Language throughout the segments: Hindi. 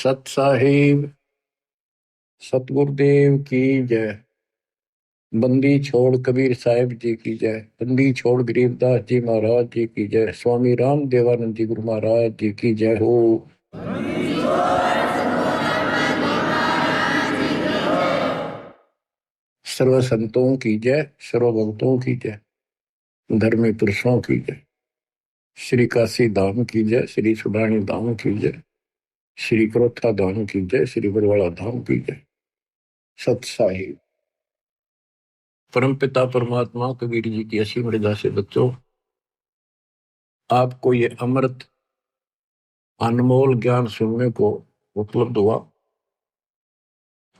सत साहिब सतगुरुदेव की जय। बंदी छोड़ कबीर साहिब जी की जय। बंदी छोड़ गरीबदास जी महाराज जी की जय। स्वामी राम देवानंद जी गुरु महाराज जी की जय हो। सर्व संतों की जय, सर्व भक्तों की जय, धर्मी पुरुषों की जय। श्री काशी धाम की जय, श्री सुडानी धाम की जय, श्री क्रोथा धाम की जय, श्री बरवाड़ा धाम की जय। सत साहिब परमपिता परमात्मा कबीर जी की असीम मर्यादा से बच्चों, आपको ये अमृत अनमोल ज्ञान सुनने को उपलब्ध हुआ।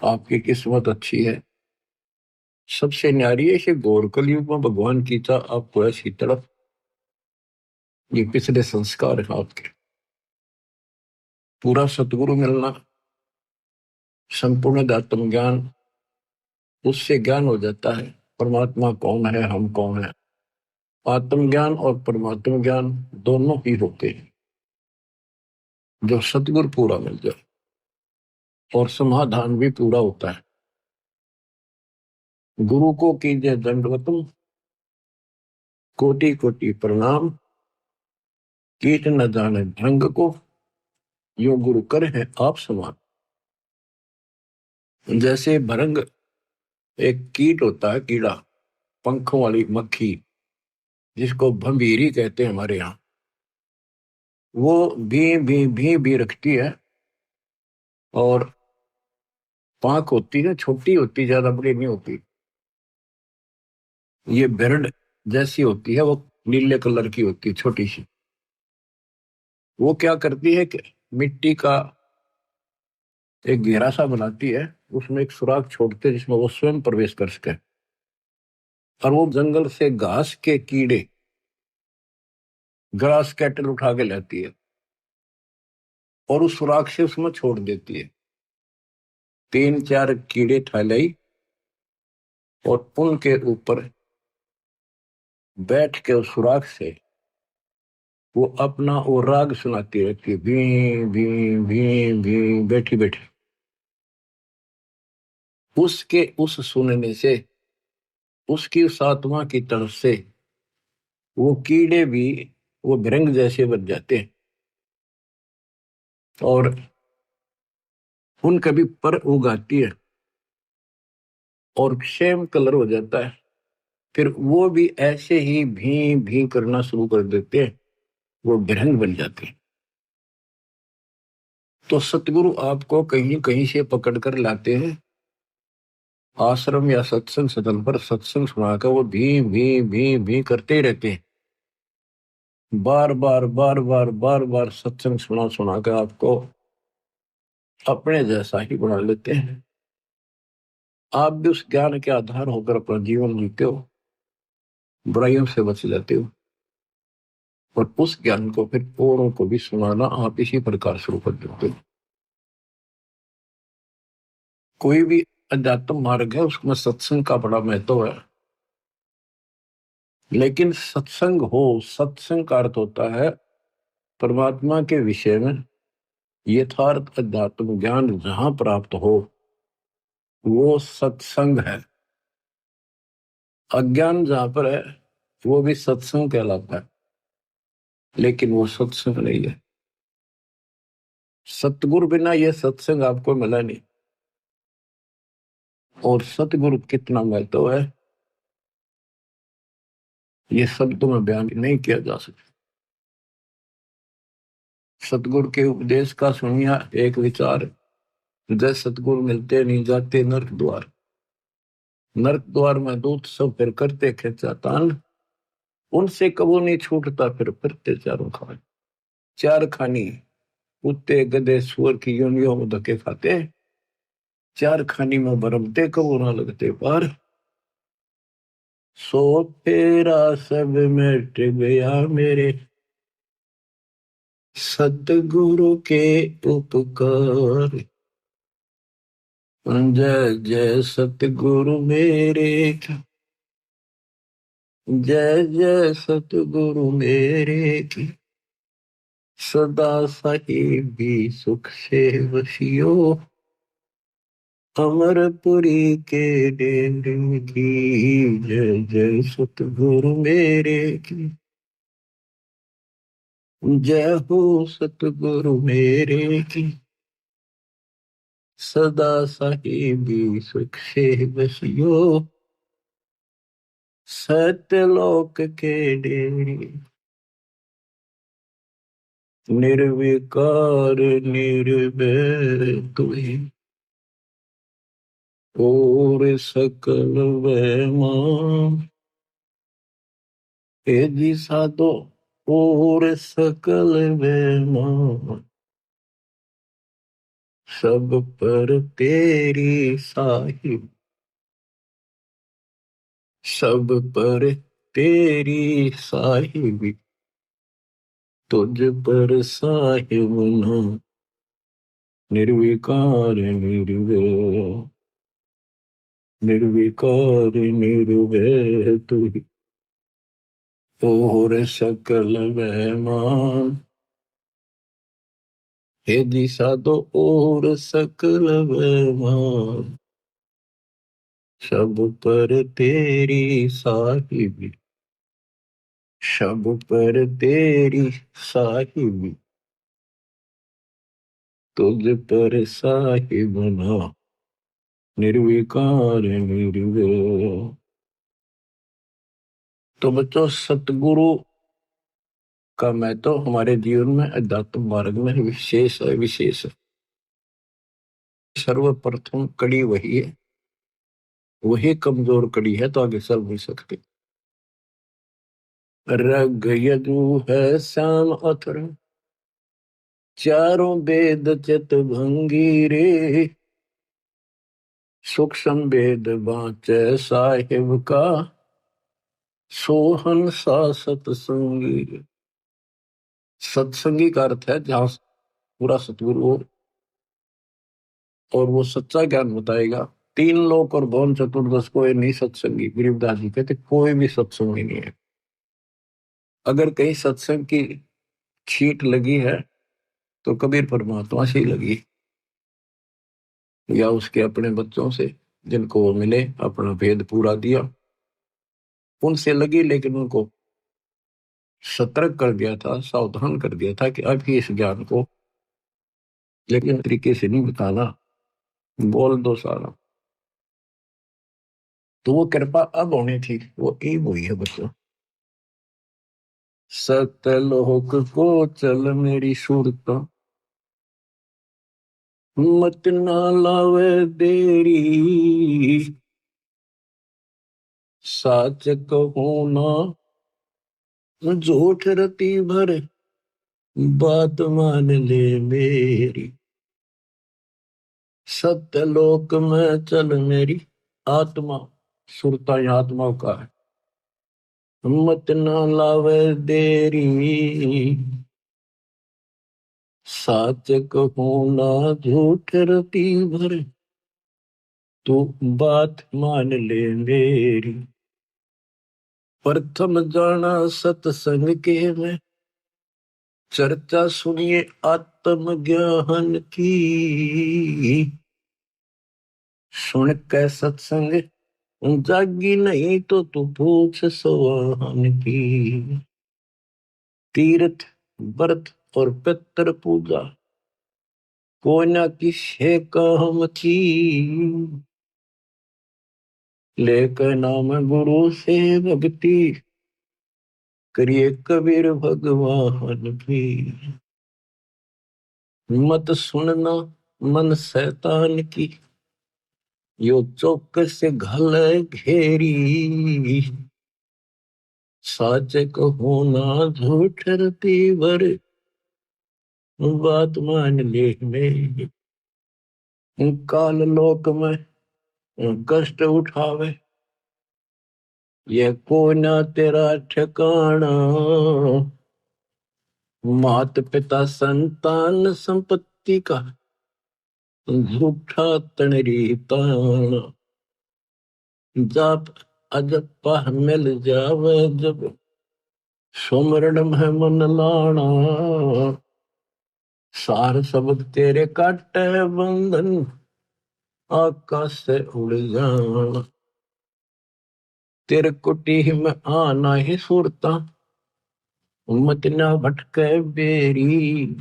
आपकी किस्मत अच्छी है। सबसे न्यारी है इसे गौर कलयुग में भगवान की था आपको ऐसी तड़प। ये पिछले संस्कार है आपके। पूरा सतगुरु मिलना, संपूर्ण आत्म ज्ञान, उससे ज्ञान हो जाता है परमात्मा कौन है, हम कौन है। आत्मज्ञान और परमात्मा ज्ञान दोनों ही होते हैं जो सतगुरु पूरा मिल जाए, और समाधान भी पूरा होता है। गुरु को कीजिए दंडवतम, कोटि कोटि प्रणाम। कीट न जाने ढंग को, यो गुरु कर है आप समान। जैसे भरंग एक कीट होता है, कीड़ा, पंखों वाली मक्खी जिसको भंभीरी कहते हैं हमारे यहाँ। वो भी रखती है और पांख होती है, छोटी होती, ज्यादा बड़ी नहीं होती। ये बिरड जैसी होती है, वो नीले कलर की होती है, छोटी सी। वो क्या करती है कि मिट्टी का एक घेरा सा बनाती है, उसमें एक सुराख छोड़ते है जिसमें वो स्वयं प्रवेश कर सके। और वो जंगल से घास के कीड़े, ग्रास कैटल उठा के लाती है और उस सुराख से उसमें छोड़ देती है। 3-4 कीड़े ठालाई और पुल के ऊपर बैठ के उस सुराख से वो अपना वो राग सुनाती रहती है, भी भी भी भी, बैठी बैठी। उसके उस सुनने से, उसकी उस आत्मा की तरफ से वो कीड़े भी वो भृंग जैसे बन जाते हैं और उनका भी पर उगाती है और सेम कलर हो जाता है। फिर वो भी ऐसे ही भी करना शुरू कर देते हैं, वो भृंग बन जाते हैं। तो सतगुरु आपको कहीं कहीं से पकड़ कर लाते हैं आश्रम या सत्संग सदन पर, सत्संग सुनाकर वो भी करते ही रहते हैं। बार बार बार बार बार बार सत्संग सुना सुना कर आपको अपने जैसा ही बना लेते हैं। आप भी उस ज्ञान के आधार होकर अपना जीवन जीते हो, बुराइयों से बच जाते हो, और उस ज्ञान को फिर औरों को भी सुनाना आप इसी प्रकार शुरू कर देते हो। कोई भी अध्यात्म मार्ग है, उसमें सत्संग का बड़ा महत्व है। लेकिन सत्संग हो, सत्संग का अर्थ होता है परमात्मा के विषय में यथार्थ अध्यात्म ज्ञान जहां प्राप्त हो, वो सत्संग है। अज्ञान जहां पर है वो भी सत्संग कहलाता है, लेकिन वो सत्संग नहीं है। सतगुरु बिना ये सत्संग आपको मिला नहीं। और सतगुरु कितना महत्व है, ये शब्दों में बयान नहीं किया जा सकता। सतगुरु के उपदेश का सुनिया एक विचार, जय सतगुरु मिलते नहीं जाते नरक द्वार। नरक द्वार में दूत सब फिर करते खेचा तान, उनसे कबू नहीं छूटता फिर फिरते चारों खान। चार खानी कुत्ते गधे सुअर की योनियों में धक्के खाते, चार खानी में बरमते कबू ना लगते पार। सो फेरा सब मिट गया मेरे, सतगुरु के उपकार। जय जय सतगुरु मेरे, जय जय सतगुरु मेरे की। सदा साहिबी सुख से वसियो, अमरपुरी के डेरे की। जय जय सतगुरु मेरे की, जय हो सतगुरु मेरे की। सदा साहिबी सुख से बसियो, सत्यलोक के डेरे। निर्विकार निर्भय तुहि, और सकल वैमा। हे जी साधो और सकल वैमा, सब पर तेरी साहिब। सब पर तेरी साहिबी, तुझ पर साहिब ना। निर्विकार निर्भय, निर्विकार निर्भय तुहि, और सकल वैमान। हे दिशा दो और सकल वैमान, सब पर तेरी साहिबी। सब पर तेरी साहिबी, तुझ पर साहिब ना। निर्विकार निर्भय। तो बच्चों, सतगुरु का महत्व हमारे जीवन में, अध्यात्म मार्ग में विशेष है, विशेष है। सर्वप्रथम कड़ी वही है, वही कमजोर कड़ी है तो आगे चल नहीं सकते। रग यजु है श्याम अथर, चारों वेद चित भंगी रे। सूक्ष्म वेद बाँचे साहिब का, सोहन सा सतसंगी। सत्संगी का अर्थ है जहां पूरा सतगुरु हो और वो सच्चा ज्ञान बताएगा। तीन लोक और भवन चतुर्दश को ये नहीं सत्संगी। गरीबदास जी कहते कोई भी सत्संगी नहीं है। अगर कहीं सत्संग की छींट लगी है तो कबीर परमात्मा से ही लगी, या उसके अपने बच्चों से जिनको वो मिले, अपना भेद पूरा दिया, उनसे लगी। लेकिन उनको सतर्क कर दिया था, सावधान कर दिया था कि अब ही इस ज्ञान को लेकिन तरीके से नहीं बताना, बोल दो सारा। तो वो कृपा अब होनी थी, वो एक हुई है बच्चों। सतलोक को चल मेरी सूरत, मत ना लावे देरी। साच कहूं ना झूठ रति भर, बात मान ले मेरी। सत्यलोक में चल मेरी आत्मा, सुरता आत्मा का है। मत ना लावे देरी, साच कहूं ना झूठ रति भर, तू बात मान ले मेरी। प्रथम जाना सत्संग के में, चर्चा सुनिए आत्म ज्ञान की। सुन के सत्संग जागी नहीं तो तू पूछ सवाहन की। तीर्थ व्रत और पितृ पूजा को न किसे काम की। लेकर नाम गुरु से भक्ति, करिए कबीर भगवान की। मत सुनना मन शैतान की, यो चौकस से घल घेरी। साच कहो ना झूठ रति भर, बात मान ले मेरी। काल लोक में कष्ट उठावे, ये को ना तेरा ठिकाना। मात पिता संतान संपत्ति का, झूठा तणरी ताना। जाप अजपा मिल जावे जब, सुमरण में मन लाना। सार शब्द तेरे काटे बंधन, आकाश से उड़ जाना। तेरे कुटी में आना ही सुरता, मत ना भटके बेरी।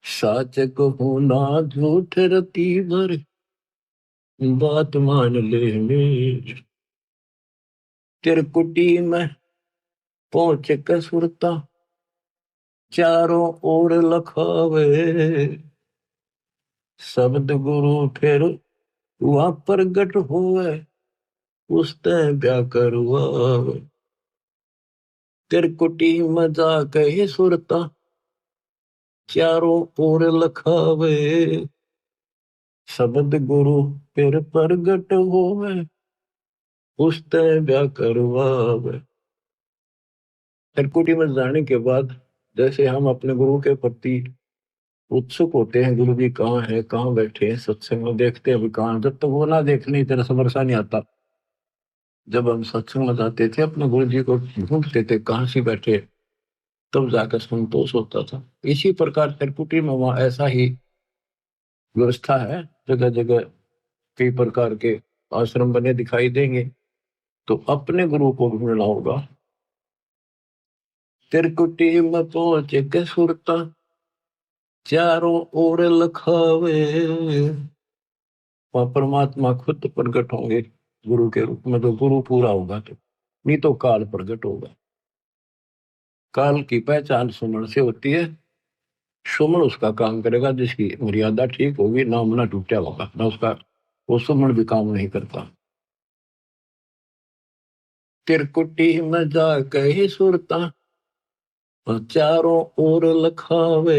साच कहूँ ना झूठ रती भर, बात मान ले मेरी। तेरे कुटी में पहुंच के सुरता, चारों ओर लखावे। शब्द गुरु फिर वहां प्रगट हुए, उसते ब्या करवावे। तेरे कुटी में जाके ही सुरता, चारों ओर लखावे। शब्द गुरु फिर प्रगट होवे, उसते ब्या करवावे। त्रिकुटी में जाने के बाद जैसे हम अपने गुरु के प्रति उत्सुक होते हैं, गुरु जी कहाँ है, कहाँ बैठे हैं, सत्संग में देखते हैं अभी कहाँ। जब तक वो ना देखने तेरा समरसा नहीं आता। जब हम सत्संग में जाते थे अपने गुरु जी को ढूंढते थे कहाँ से बैठे, तब जाकर संतोष होता था। इसी प्रकार त्रिकुटी में वहां ऐसा ही व्यवस्था है, जगह जगह कई प्रकार के आश्रम बने दिखाई देंगे। तो अपने गुरु को ढूंढना होगा। त्रिकुटी में पहुंच के सुरता, चारों ओर लखावे। वहां परमात्मा खुद प्रकट होंगे गुरु के रूप में। तो गुरु पूरा होगा तो, नहीं तो काल प्रकट होगा। काल की पहचान सुमन से होती है। सुमन उसका काम करेगा जिसकी मर्यादा ठीक होगी, नाम ना टूटा होगा ना उसका, वो सुमन भी काम नहीं करता। तिरकुटी में जाके ही सुरता, चारों ओर लखावे।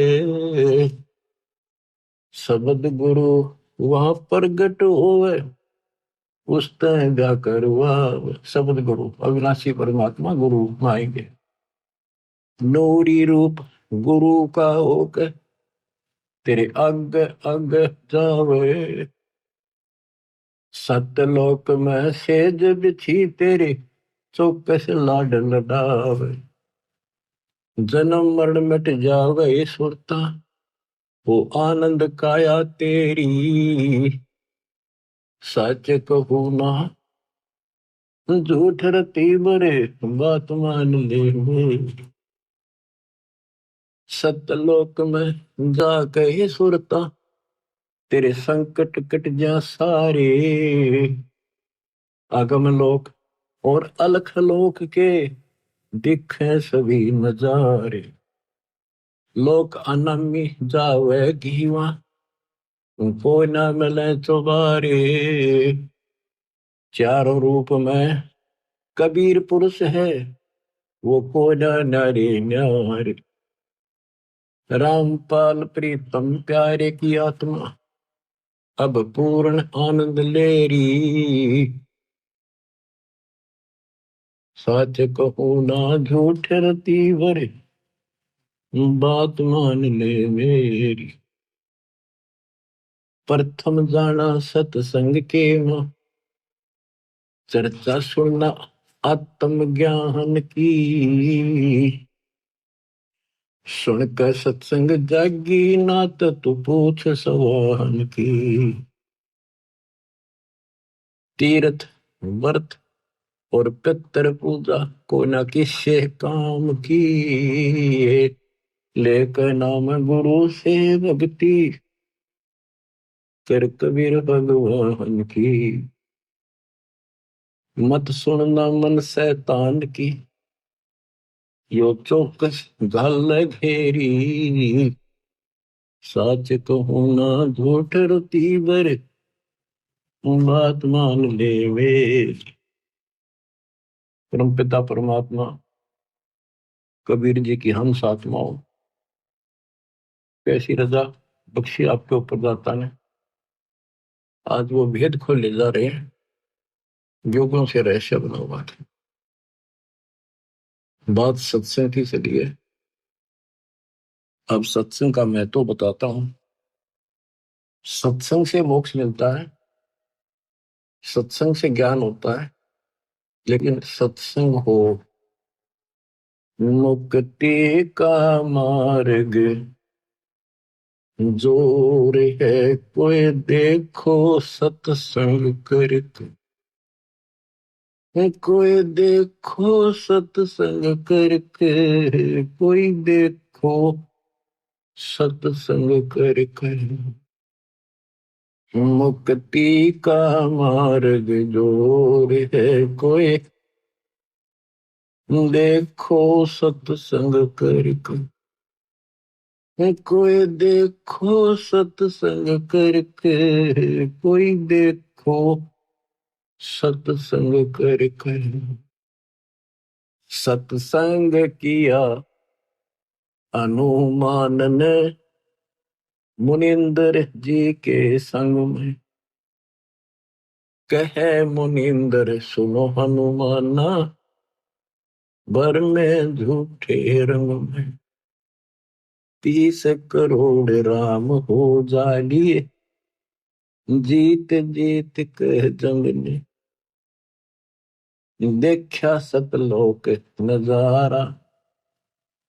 शब्द गुरु वहां प्रगट होवे, उसते ब्या करवा। शब्द गुरु अविनाशी परमात्मा गुरु में आएंगे। नूरी रूप गुरु का होकर तेरे अग अग जावे। सतलोक में सेज बिछी तेरे, चौकस लाड लडावे। जन्म मरण मिट जावे सुरता, वो आनंद काया तेरी। सच कहूँ ना झूठ रती बरे, बात मान ले मेरी। सतलोक में जाके ही सुरता, तेरे संकट कट जा सारे। आगम लोक और अलख लोक के दिखे सभी नजारे। लोक अनमी जावे घीवा, कोई ना मिले चुबारे। चारों रूप में कबीर पुरुष है, वो कोई ना नारी न्यारे। रामपाल प्रीतम प्यारे की आत्मा, अब पूर्ण आनंद ले री। सच कहूँ ना झूठ रती वर, बात मान ले मेरी। प्रथम जाना सत्संग के मां, चर्चा सुनना आत्म ज्ञान की। सुनकर सत्संग जागी नात, तू पूछ सवान की। तीर्थ व्रत और पितर पूजा को न किसे काम की। लेकर नाम गुरु से भक्ति, कर कबीर भगवान की। मत सुनना मन शैतान की, यो चौकस गल घेरी। सच कहूँ ना झूठ रती बर, बात मान ले वे। परम पिता परमात्मा कबीर जी की हम आत्माओं, कैसी रजा बख्शी आपके ऊपर दाता ने। आज वो भेद खोले जा रहे हैं, युगों से रहस्य बना हुआ था। बात सत्संग की चली है। अब सत्संग का मैं तो बताता हूं। सत्संग से मोक्ष मिलता है, सत्संग से ज्ञान होता है, लेकिन सत्संग हो मुक्ति का मार्ग। जोर है कोई देखो सत्संग करके, कोई देखो सत्संग करके, कोई देखो सत्संग करके, मुक्ति का मार्ग जोर है कोई देखो सत्संग करके, कोई देखो सत्संग करके, कोई देखो सत्संग करके। सत्संग किया हनुमान ने मुनिंदर जी के संग में, कहे मुनिंदर सुनो हनुमाना, भर में झूठे रंग में 30 करोड़ राम हो जालिए, जीत जीत के जंग ने देखा सतलोक नजारा,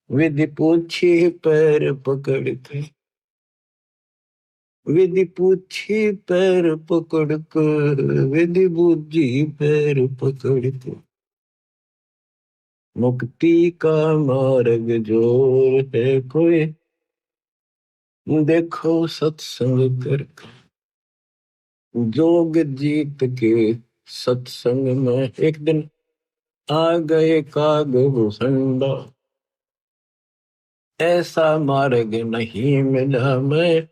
विधि पूछी पैर पकड़ के, विधि पूछी पैर पकड़ कर, विधि बूझी पैर पकड़ के, मुक्ति का मार्ग जोर है कोई देखो सत्संग करके। जोग जीत के सत्संग में एक दिन आ गए काग भूषंडा, ऐसा मार्ग नहीं मिला मैं,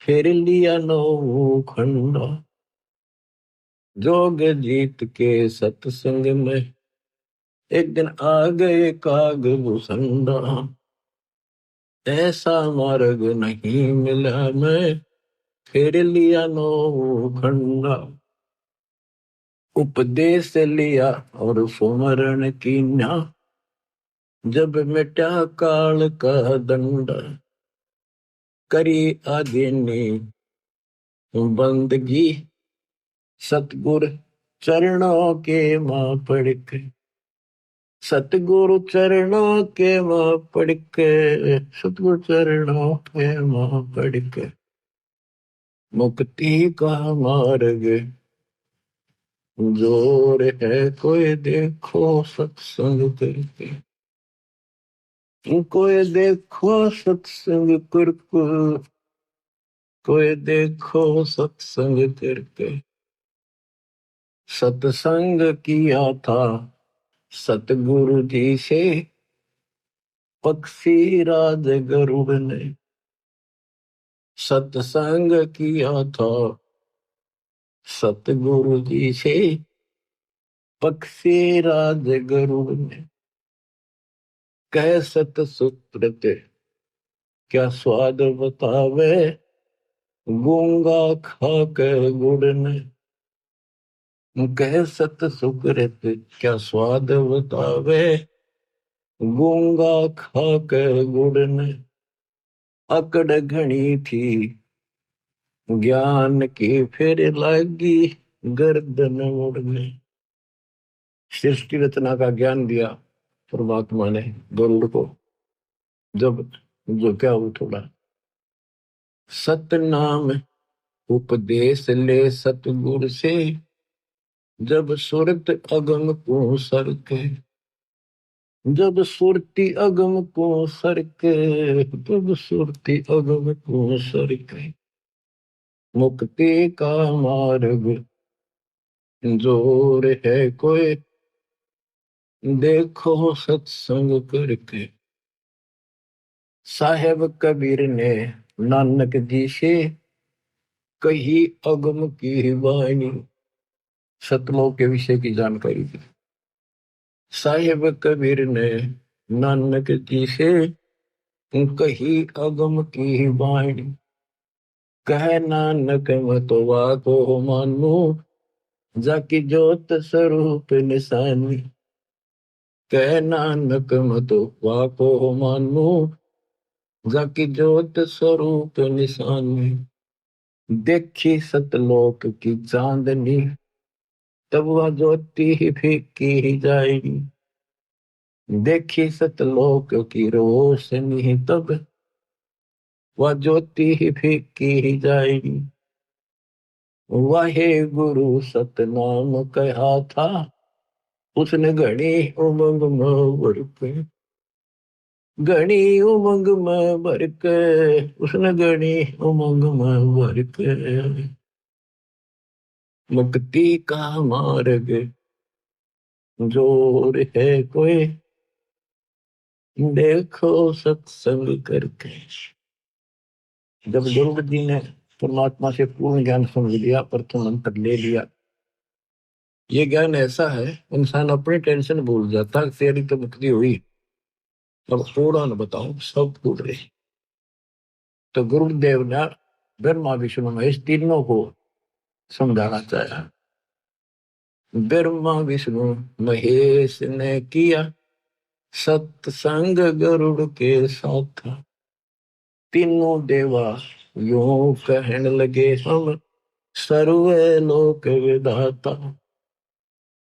फिर लिया नौ खंडा। जोग जीत के सत्संग में एक दिन आ गए काग भूषंडा, ऐसा मार्ग नहीं मिला मैं, फिर लिया नौ खंडा। उपदेश लिया और सुमरण कीन्या, जब मिटा काल का दंड, करी आदिनी बंदगी, सतगुर चरणों के मां पड़ के, सतगुरु चरणों के मां पड़ के, सतगुरु चरणों के मां पड़ के, मुक्ति का मार्ग जोर है कोई देखो सत्संग करके, कोई देखो सत्संग करके, कोई देखो सत्संग करके। सत्संग किया था सतगुरु जी से, पक्षी राज गरुड़ ने, सत्संग किया था सतगुरु जी से, पक्षी राज गरुड़ ने, कह सत सुकृत क्या स्वाद बतावे, गूंगा खा कर गुड़ ने, कह सत सुकृत क्या स्वाद बतावे, गूंगा खा कर गुड़ ने, अकड़ घनी थी ज्ञान की फिर लागी गर्दन मुड़ने। सृष्टि रचना का ज्ञान दिया परमात्मा ने गरुड़ को, जब जो क्या वो थोड़ा सतनाम उपदेश ले सतगुर से, जब सुरत अगम को सर के, जब सुरती अगम को सर के, जब सुरती अगम को सर के, मुक्ति का मार्ग जोर है कोई देखो सत्संग करके। साहेब कबीर ने नानक जी से कही अगम की वाणी, सतलोक के विषय की जानकारी दी। साहेब कबीर ने नानक जी से कही अगम की वाणी, कह नानक मतवा को मानो, जाकी जोत स्वरूप निशानी, कह नानक मतवा को मानो, जाकी जोत स्वरूप निशानी। देखी सतलोक की चांदनी, तब वह ज्योति ही फीकी जाएगी। देखी सतलोक की रोशनी, तब वह ज्योति ही फीकी जाएगी। वाहे गुरु सतनाम कहा था, उसने घड़ी उमंग में भर के, घड़ी उमंग में भर के, उसने घड़ी उमंग में भर के। मुक्ति का मार्ग जोर है कोई, देखो सत्संग करके। जब ध्रुव जी ने परमात्मा से पूर्ण ज्ञान समझ लिया, प्रथम अंतर ले लिया, ये ज्ञान ऐसा है इंसान अपनी टेंशन भूल जाता। तेरी तो मुक्ति हुई, अब थोड़ा न बताऊं, सब भूल रहे। तो गुरुदेव ने ब्रह्मा विष्णु महेश तीनों को समझाना चाहा। ब्रह्मा विष्णु महेश ने किया सत्संग गरुड़ के साथ। तीनों देवा यूं कहने लगे, हम सर्वे लोक विधाता।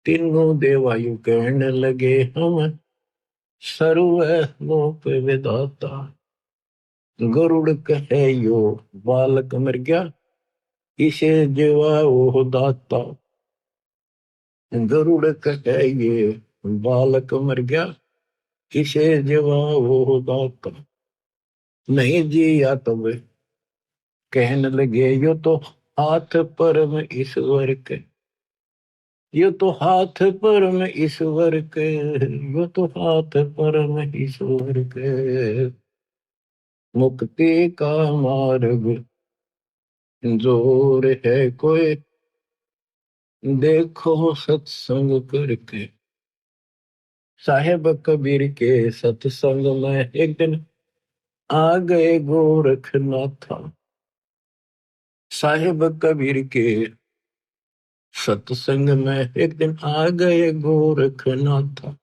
तीनों देवा यूं कहने लगे, हम सर्वे लोक विधाता। गरुड़ कहे यो बालक मर गया, इसे जीवा वो दाता। गरुड़ कहे ये बालक मर गया, इसे जीवा वो दाता। नहीं जी या तब कहने लगे, यो तो हाथ परम ईश्वर के, यो तो हाथ परम ईश्वर के, यो तो हाथ परम ईश्वर के। मुक्ति का मार्ग जोर है कोई, देखो सत्संग करके। साहेब कबीर के सत्संग में एक दिन आ गए गोरखनाथ। साहेब कबीर के सत्संग में एक दिन आ गए गोरखनाथ।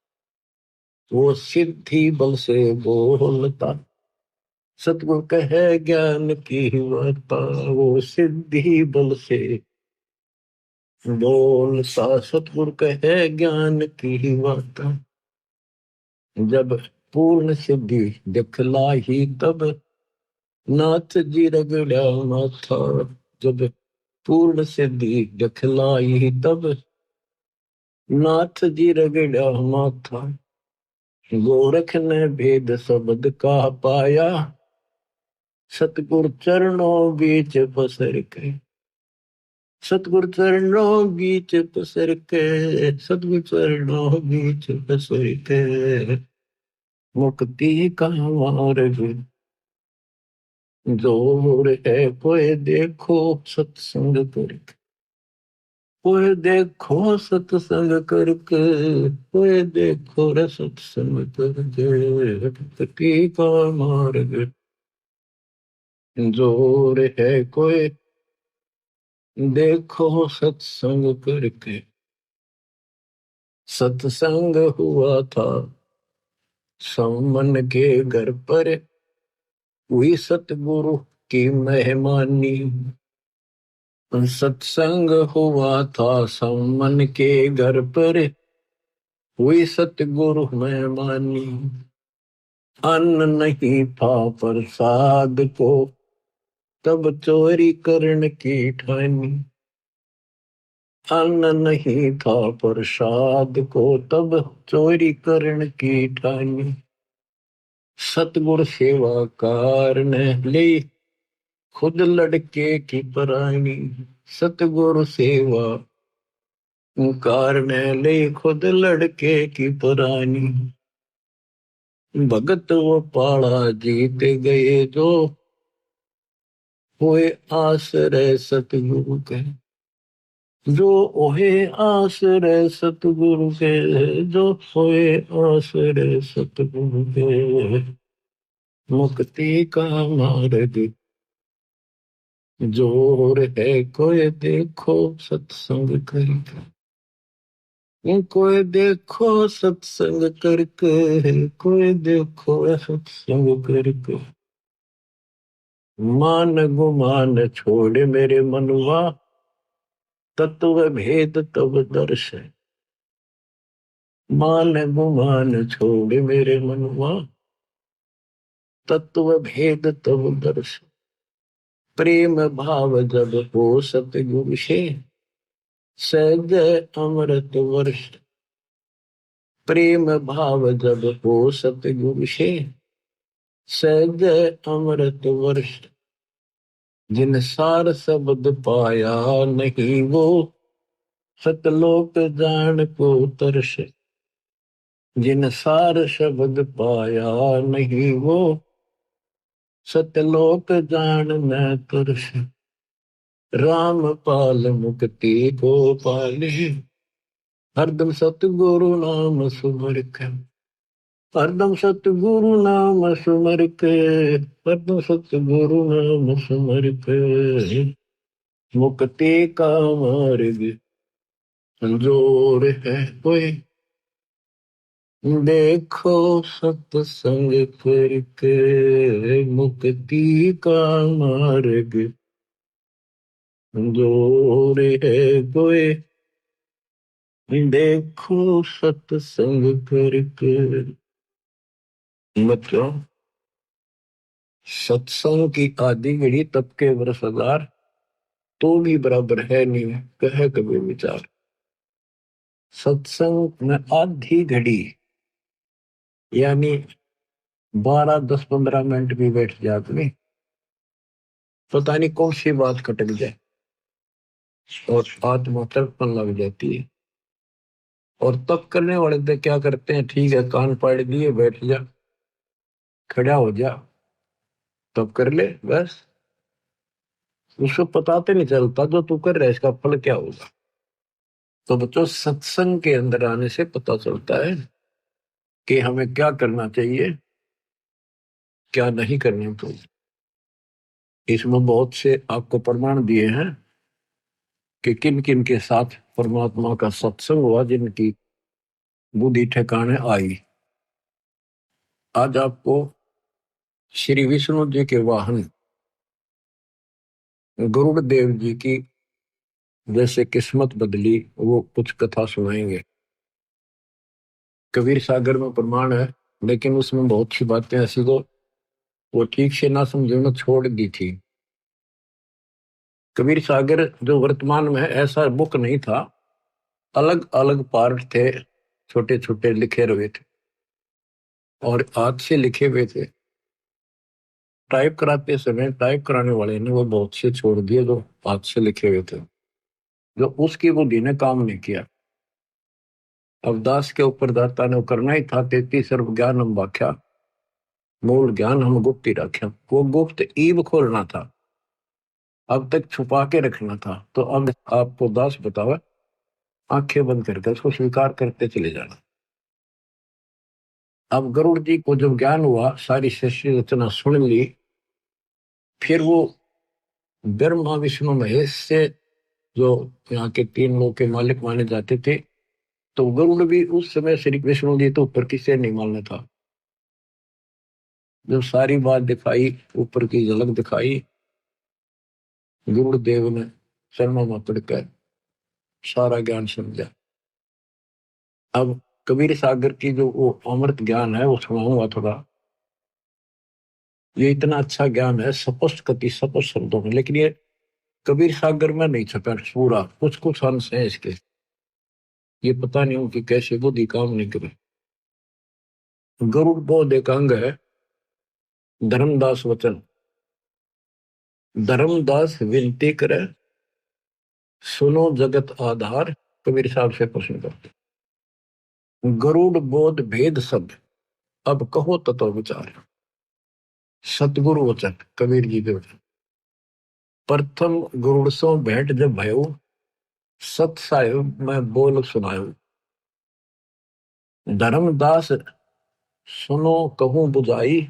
वो सिद्धि बल से बोलता, सतगुरु कहे ज्ञान की वार्ता। वो सिद्धि बल से बोलता, सतगुरु कहे ज्ञान की वार्ता। जब पूर्ण सिद्धि दिखलाई तब नाथ जी रगड़ा माथा। जब पूर्ण सिद्धि दिखलाई तब नाथ जी रगड़ा माथा। गोरख ने भेद शब्द का पाया, सतगुरु चरणों बीच पसर के। सतगुरु चरणों बीच पसर के, सतगुरु चरणों बीच पसर के। मुक्ति का मार्ग जोर है कोई, देखो सत्संग करके। कोई देखो सत्संग करके, कोई देखो रे सत्संग करके। मुक्ति का मार्ग जोर है कोई, देखो सत्संग करके। सत्संग हुआ था समन के घर पर, हुई सतगुरु की मेहमानी। सत्संग हुआ था समन के घर पर, हुई सतगुरु मेहमानी। अन्न नहीं था प्रसाद को, तब चोरी करने की ठानी। अन्न नहीं था प्रसाद को, तब चोरी करने की ठानी। सतगुरु सेवा कार ने ले खुद लड़के की परानी। सतगुरु सेवा कार ने ले खुद लड़के की परानी। भगत वो पाड़ा जीत गए, जो हुए आश्रय सतगुरु के। जो ओहे आश्रय सतगुरु के, जो होए आश्रय सतगुरु के। मुक्ति का मार्ग जोर है कोई, देखो सत्संग करके। कोई देखो सत्संग करके, कोई देखो सत्संग करके। मान गुमान छोड़ मेरे मनवा, तत्व भेद तब दर्श। मान गुमान छोड़ मेरे मनवा, तत्व भेद तब दर्श, प्रेम भाव जब हो सतगुरु से, सहज अमृत वर्ष। प्रेम भाव जब हो सतगुरु से, सहज अमृत वर्ष। जिन सार शब्द पाया नहीं वो, सतलोक जान को तरस। जिन सार शब्द पाया नहीं वो, सतलोक जान न तरस। राम पाल मुक्ति को पाले, हरदम सतगुरु नाम सुमर के। हरदम सतगुरु नाम सुमर के, हरदम सतगुरु नाम सुमर के। मुक्ति का मार्ग संजोर है कोई, देखो सत्संग करके। मुक्ति का मार्ग संजोर है कोई, देखो सत्संग करके। मतलब सत्संग की आदि घड़ी तब के वर्ष 1000 तो भी बराबर है नहीं, कहे कभी विचार। सत्संग में आधी घड़ी यानी 12, 10, 15 मिनट भी बैठ जाते नहीं, पता नहीं कौन सी बात खटक जाए और आत्मा तड़पन लग जाती है। और तब करने वाले तो क्या करते हैं, ठीक है कान पाड़ दिए, बैठ जा, खड़ा हो जा, तब कर ले बस। उसको पता तो नहीं चलता जो तू कर रहा है इसका फल क्या होगा। तो बच्चों सत्संग के अंदर आने से पता चलता है कि हमें क्या करना चाहिए, क्या नहीं करना चाहिए। इसमें बहुत से आपको प्रमाण दिए हैं कि किन किन के साथ परमात्मा का सत्संग हुआ, जिनकी बुद्धि ठिकाने आई। आज आपको श्री विष्णु जी के वाहन गरुड़ देव जी की जैसे किस्मत बदली वो कुछ कथा सुनाएंगे। कबीर सागर में प्रमाण है, लेकिन उसमें बहुत सी बातें ऐसी को वो ठीक से ना समझने छोड़ दी थी। कबीर सागर जो वर्तमान में है ऐसा बुक नहीं था, अलग अलग पार्ट थे, छोटे छोटे लिखे हुए थे और हाथ से लिखे हुए थे। टाइप कराते समय टाइप कराने वाले ने वो बहुत से छोड़ दिए जो हाथ से लिखे हुए थे, जो उसकी बुद्धि ने काम नहीं किया। अवदास के ऊपर दाता ने करना ही था 33 सर्व ज्ञान हम व्याख्या, मूल ज्ञान हम गुप्त ही रख्या। वो गुप्त ईब खोलना था, अब तक छुपा के रखना था। तो अब आपको दास बतावा, आंखें बंद करके उसको स्वीकार करते चले जाना। अब गरुड़ जी को जब ज्ञान हुआ, सारी सृष्टि रचना सुन ली, फिर वो ब्रह्मा विष्णु महेश से जो यहाँ के 3 लोग के मालिक माने जाते थे, तो गरुड़ भी उस समय श्री विष्णु जी तो ऊपर किसे नहीं मानना था। जब सारी बात दिखाई, ऊपर की झलक दिखाई, गरुड़ देव ने शर्मा में पड़कर सारा ज्ञान समझा। अब कबीर सागर की जो वो अमृत ज्ञान है वो सुनाऊंगा थोड़ा। ये इतना अच्छा ज्ञान है स्पष्ट कति स्पष्ट शब्दों में, लेकिन ये कबीर सागर में नहीं छपा पूरा, कुछ कुछ अंश है इसके। ये पता नहीं कि कैसे बुद्धि काम नहीं करे। गरुड़ बोध एक अंग है, धर्मदास वचन। धर्मदास विनती करे, सुनो जगत आधार। कबीर साहब से प्रश्न करते, गरुड़ बोध भेद सब, अब कहो तत्व विचार। सतगुरु वचन, कबीर जी के वचन। प्रथम गरुड़ सो भेंट जब भयो, सत साहिब मैं बोल सुनायो। धर्मदास सुनो कहूं बुझाई,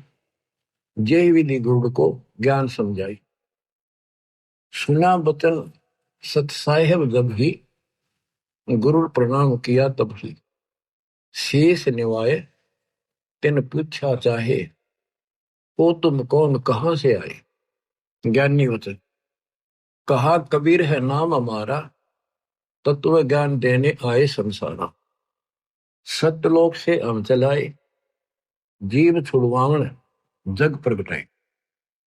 जय विधि गरुड़ को ज्ञान समझाई। सुना बचन सत साहिब जब ही, गुरु प्रणाम किया तब ही। शेष निवाए तिन पूछा चाहे, ओ तुम कौन कहां से आए। ज्ञानी वचन, कहा कबीर है नाम हमारा, तत्व ज्ञान देने आए संसारा। सत्यलोक से हम चलाए, जीव छुड़वावन जग प्रगटाए।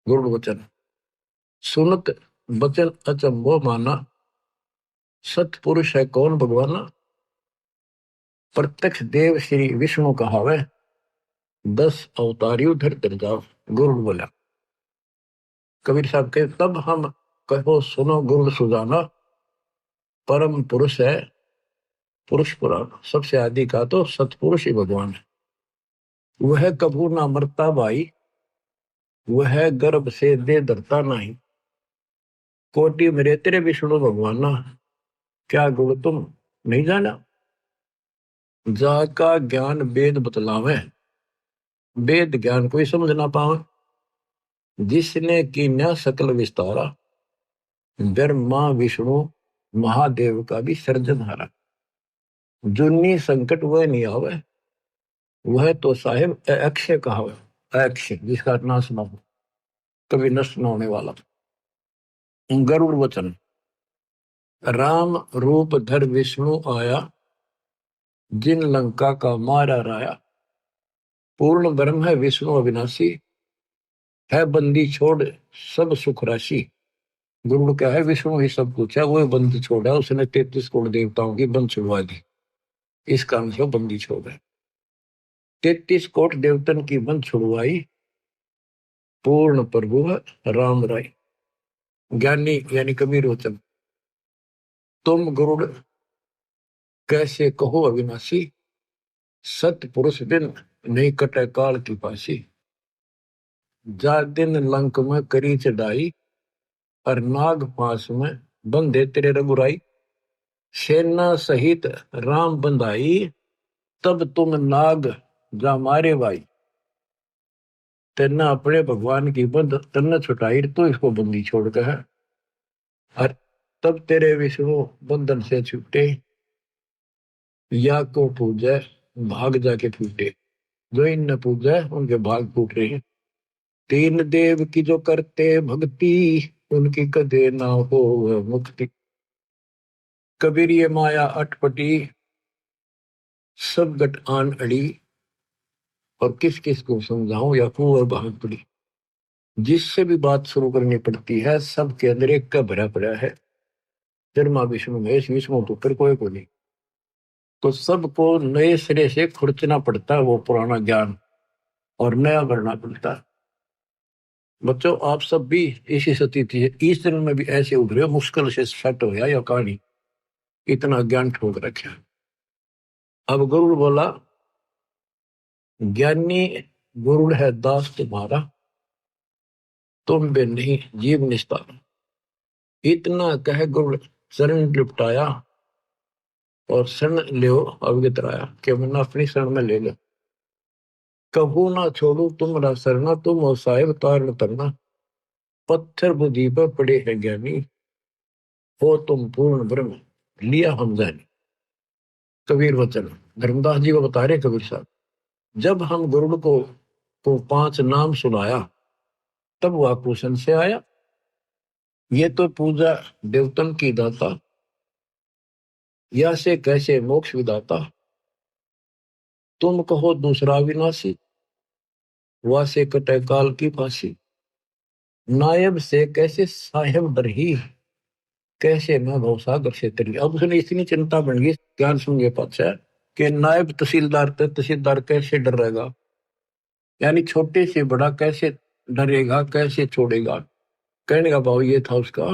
गुरु वचन सुनत बचन अचंभो माना, सतपुरुष है कौन भगवाना। प्रत्यक्ष देव श्री विष्णु कहावे, 10 अवतारियों धर जाओ। गुरु बोला। कबीर साहब के तब हम कहो सुनो गुरु सुजाना, परम पुरुष है पुरुष पुराण। सबसे आदि का तो सतपुरुष ही भगवान है। वह कबू ना मरता भाई, वह गर्भ से दे धरता नहीं। कोटि मेरे तेरे विष्णु भगवाना, क्या गुण तुम नहीं जाना। जाका ज्ञान वेद बतलावे, वेद ज्ञान कोई समझ ना पावे। जिसने कीन्या सकल विस्तारा, ब्रह्मा विष्णु महादेव का भी सर्जनहारा। जुन्नी संकट वह नहीं आवे, वह तो साहिब अक्षय कहावे। अक्षय जिसका नाश ना हो, कभी नष्ट न होने वाला। गरुड़ वचन राम रूप धर विष्णु आया, जिन लंका का मारा राया। पूर्ण ब्रह्म है विष्णु अविनाशी, है बंदी छोड़ सब सुख राशि। गुरु क्या है, विष्णु ही सब कुछ है, वो बंदी छोड़ा। उसने 33 करोड़ देवताओं की बंद छुड़वा दी, इस कारण से बंदी छोड़ है। 33 करोड़ देवतन की बंद छुड़वाई, पूर्ण प्रभु राम राय। ज्ञानी यानी कबीर वचन तुम गुरुड़ कैसे कहो अविनाशी। सत पुरुष बिन नहीं कटे काल की पासी। जा दिन लंक में करी चढ़ाई, और नाग पास में बंधे तेरे रघुराई। सेना सहित राम बंधाई, तब तुम नाग जा मारे भाई। तेना अपने भगवान की बंद तन्ना छुटाई, तो इसको बंदी छोड़ के है। और तब तेरे विष्णु बंधन से छूटे, या को पूजे भाग जाके फूटे। जो इन पूजे उनके भाग फूट रहे हैं। तीन देव की जो करते भक्ति, उनकी कदे ना हो मुक्ति। कबीर ये माया अटपटी, सब गट आन अड़ी। और किस किस को समझाऊं या कुंवर भाग पड़ी। जिससे भी बात शुरू करनी पड़ती है, सबके अंदर एक का भरा पड़ा है, जन्मा विष्णु महेश विष्णु तो फिर कोई को नहीं। तो सबको नए सिरे से खुरचना पड़ता है वो पुराना ज्ञान, और नया भरना पड़ता है। बच्चों आप सब भी इसी स्थिति है, इस दिन में भी ऐसे उभरे, मुश्किल से सेट हो या कहानी, इतना ज्ञान ठोक रखा। अब गरुड़ बोला, ज्ञानी गुरुड़ है दास तुम्हारा, तुम भी नहीं जीव निस्तारा। इतना कह गुरुड़ शरण लिपटाया, और शरण लो अवगत राया, कि मैंने अपनी शरण में ले लो। कबू ना छोड़ू तुमरा सरना, तुम हो साहिब तारण तरना। पत्थर बुद्धि पर पड़े हैं ज्ञानी, हो तुम पूर्ण ब्रह्म लिया हम जानी। कबीर वचन धर्मदास जी को बता रहे कबीर साहब, जब हम गुरुड़ को 5 नाम सुनाया, तब वह कुशन से आया। ये तो पूजा देवतन की दाता, या से कैसे मोक्ष विदाता। तुम कहो दूसरा विनाशी, वासे कटे काल की फांसी। नायब से कैसे साहेब डरही, कैसे मैं भवसागर से तरी। अब उसने इतनी चिंता बन गई ज्ञान सुन के पाचा, कि नायब तहसीलदार तहसीलदार कैसे डर रहेगा, यानी छोटे से बड़ा कैसे डरेगा, कैसे छोड़ेगा। कहने का भाव ये था उसका,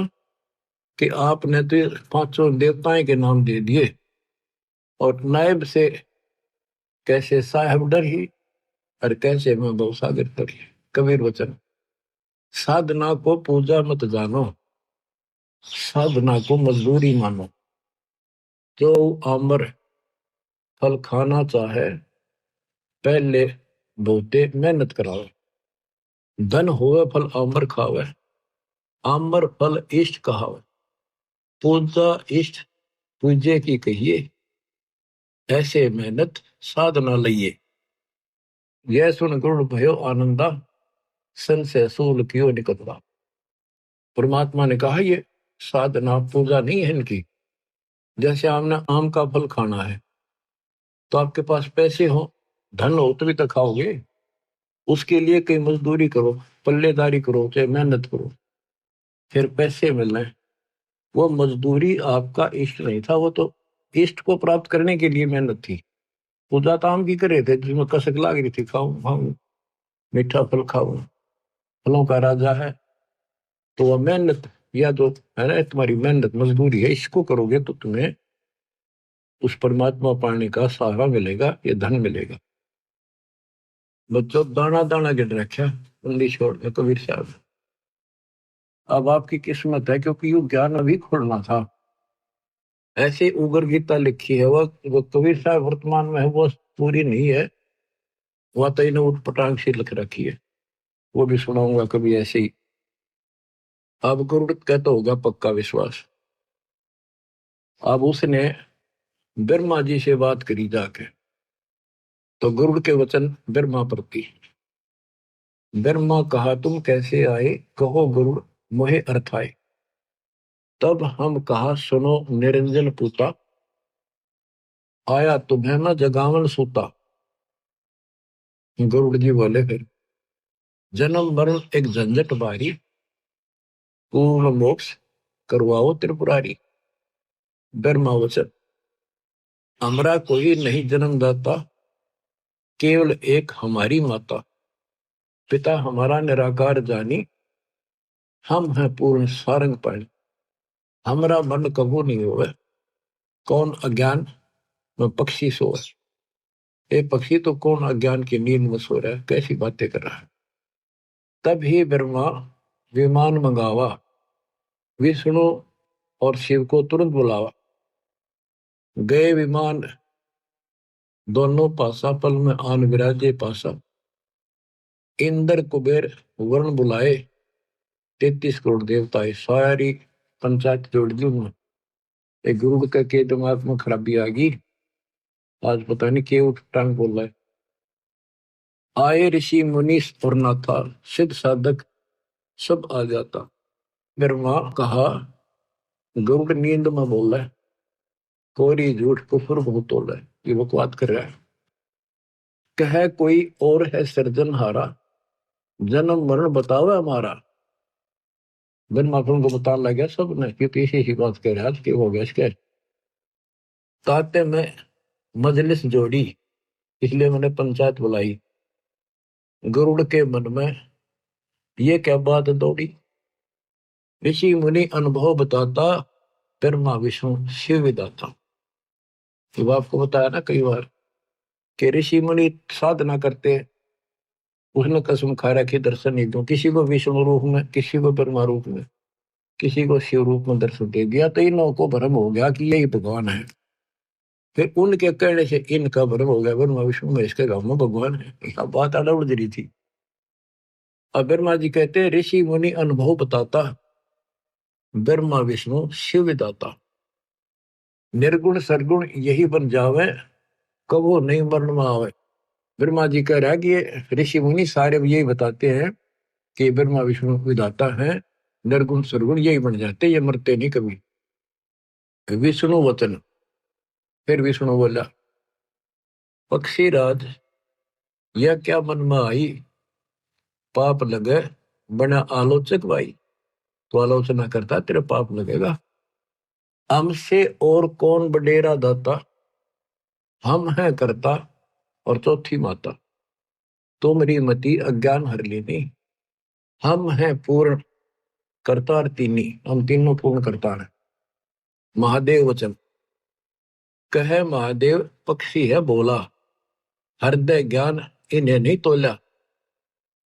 कि आपने तो 500 देवताएं के नाम दे दिए, और नायब से कैसे साहेब डर ही, और कैसे मैं भवसागर तरी। कबीर वचन साधना को पूजा मत जानो, साधना को मजदूरी मानो। जो आमर फल खाना चाहे, पहले बहुते मेहनत कराओ। धन होवे फल आमर खावे, आमर फल इष्ट कहावे। पूजा इष्ट पूजे की कहिए, ऐसे मेहनत साधना लइए। यह सुन गुरु भयो आनंदा, सन से सूल कियो निकटवा। परमात्मा ने कहा ये साधना पूजा नहीं है इनकी। जैसे आपने आम का फल खाना है, तो आपके पास पैसे हो, धन हो, तभी तो खाओगे। उसके लिए कहीं मजदूरी करो, पल्लेदारी करो, चाहे मेहनत करो, फिर पैसे मिलने। वो मजदूरी आपका इष्ट नहीं था, वो तो इष्ट को प्राप्त करने के लिए मेहनत थी। पूजा तो हम की कर रहे थे जिसमें कसक लाग रही थी, खाऊं खाऊं मीठा फल खाऊं, फलों का राजा है। तो वह मेहनत, या जो है ना तुम्हारी मेहनत मजदूरी है, इसको करोगे तो तुम्हें उस परमात्मा पाने का सहारा मिलेगा, ये धन मिलेगा। बच्चों दाना दाना गिन रखा बंदी छोड़ के कबीर साहब। अब आपकी किस्मत है, क्योंकि ये ज्ञान अभी खोलना था। ऐसे उगर गीता लिखी है, वो कबीर साहब वर्तमान में है, वो पूरी नहीं है, वह तो इन्हें उठ पटांग से लिख रखी है, वो भी सुनाऊंगा कभी ऐसे ही। अब गुरु कहता होगा पक्का विश्वास। अब उसने ब्रह्मा जी से बात करी जाके, तो गुरु के वचन ब्रह्मा प्रति। ब्रह्मा कहा तुम कैसे आए, कहो गुरु मोहे अर्थ आए। तब हम कहा सुनो निरंजन पूता, आया तुम्हें मैं जगावन सूता। गुरु जी बोले फिर जन्म मरण एक झंझट बारी, पूर्ण मोक्ष करवाओ त्रिपुरारी। ब्रह्मा वचन हमरा कोई नहीं जन्मदाता, केवल एक हमारी माता। पिता हमारा निराकार जानी, हम हैं पूर्ण सारंग पाणी। हमरा मन कबू नहीं होवे, कौन अज्ञान में पक्षी सोए। ये पक्षी तो कौन अज्ञान की नींद में सो रहा है, कैसी बातें कर रहा है। तब ही ब्रह्मा विमान मंगावा, विष्णु और शिव को तुरंत बुलावा। गए विमान दोनों पासा, पल में आन विराजे पासा। इंद्र कुबेर वरुण बुलाए, 33 करोड़ देवताएं सारी पंचायत जोड़ दी उन्होंने। एक गुरु के दिमाग में खराबी आ गई, आज पता नहीं क्या उठ टांग बोल रहा है। आए ऋषि मुनि और नाथा, सिद्ध साधक सब आ जाता। ब्रह्मा कहा गुरु नींद में बोल रहा है, कोरी झूठ कुफर बहुत तोल है, ये बकवाद कर रहा है। कह कोई और है सृजनहारा, जन्म मरण बतावे हमारा। ब्रह्मा को बता लग गया सब ने कि पीछे ही बात कह रहा है, हो गया इसके। ताते में मजलिस जोड़ी, इसलिए मैंने पंचायत बुलाई। गरुड़ के मन में ये क्या बात दौड़ी, ऋषि मुनि अनुभव बताता, ब्रह्मा विष्णु शिव विदाता। तो आपको बताया ना कई बार कि ऋषि मुनि साधना करते हैं, उसने कसम खा रखी दर्शन नहीं दूं, किसी को विष्णु रूप में, किसी को ब्रह्मा रूप में, किसी को शिव रूप में दर्शन दे दिया, तो इन को भ्रम हो गया कि यही भगवान है। फिर उनके कहने से इनका भ्रम हो गया ब्रह्मा विष्णु में, इसके गांव में भगवान है। यह बात आड़ा उड़ रही थी। अब ब्रह्मा जी कहते ऋषि मुनि अनुभव बताता, ब्रह्मा विष्णु शिव विदाता। निर्गुण सरगुण यही बन जावे, कबो नहीं मरण में आवे। ब्रह्मा जी कह रहा है कि ये ऋषि मुनि सारे यही बताते हैं कि ब्रह्मा विष्णु विधाता है, निर्गुण सरगुण यही बन जाते, ये मरते नहीं कभी। विष्णु वचन, फिर विष्णु बोला पक्षी राज यह क्या मन में आई, पाप लगे बना आलोचक भाई। तो आलोचना करता तेरे पाप लगेगा। हमसे और कौन बडेरा दाता, हम हैं करता और चौथी माता। तुमरी मति अज्ञान हर लेनी, हम हैं पूर्ण करतार तीनी, हम तीनों पूर्ण करतार हैं। महादेव वचन कहे महादेव पक्षी है बोला, हृदय ज्ञान इन्हें नहीं तोला।